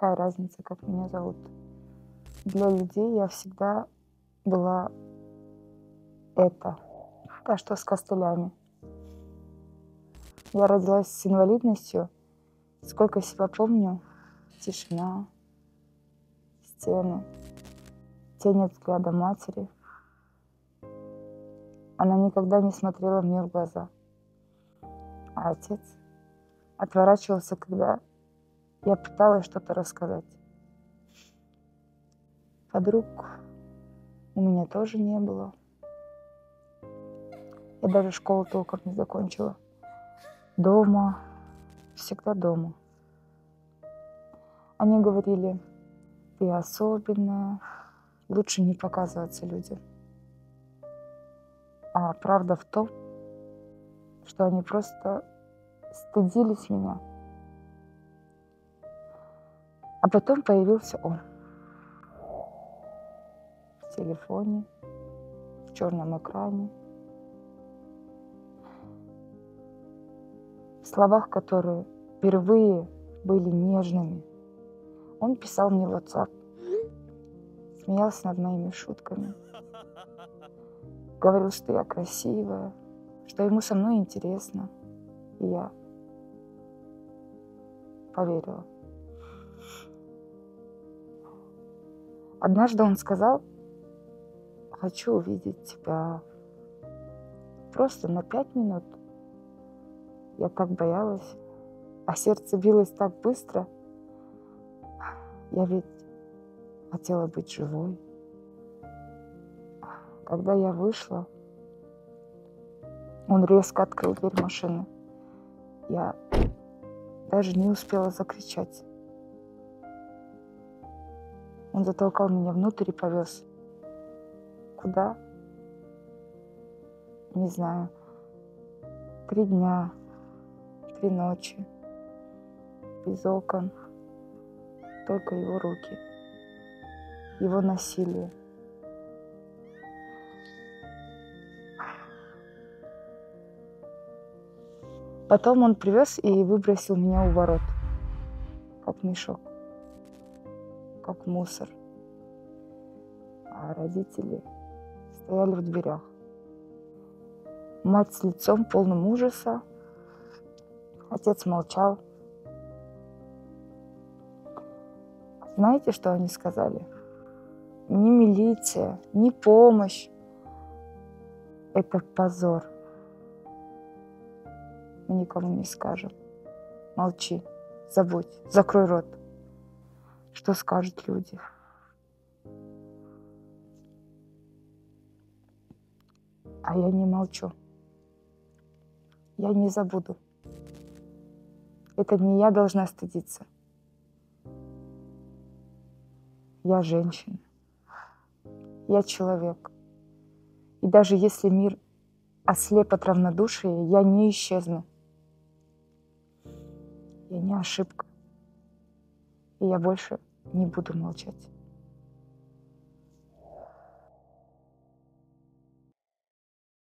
какая разница, как меня зовут. Для людей я всегда была это. А что с костылями? Я родилась с инвалидностью. Сколько себя помню, тишина, стены, тень от взгляда матери. Она никогда не смотрела мне в глаза. А отец отворачивался, когда я пыталась что-то рассказать. Подруг у меня тоже не было. Я даже школу толком не закончила. Дома, всегда дома. Они говорили, ты особенная, лучше не показываться людям. А правда в том, что они просто стыдились меня. А потом появился он. В телефоне, в черном экране. В словах, которые впервые были нежными. Он писал мне в WhatsApp, смеялся над моими шутками. Говорил, что я красивая, что ему со мной интересно. И я поверила. Однажды он сказал, хочу увидеть тебя просто на 5 минут. Я так боялась, а сердце билось так быстро. Я ведь хотела быть живой. Когда я вышла, он резко открыл дверь машины. Я даже не успела закричать. Он затолкал меня внутрь и повез. Куда? Не знаю. 3 дня, 3 ночи. Без окон. Только его руки. Его насилие. Потом он привез и выбросил меня у ворот. Как мешок. Как мусор. А родители стояли в дверях. Мать с лицом полным ужаса. Отец молчал. Знаете, что они сказали? Ни милиция, ни помощь. Это позор. Мы никому не скажем. Молчи, забудь, закрой рот. Что скажут люди? А я не молчу. Я не забуду. Это не я должна стыдиться. Я женщина. Я человек. И даже если мир ослеп от равнодушия, я не исчезну. Я не ошибка. И я больше не буду молчать.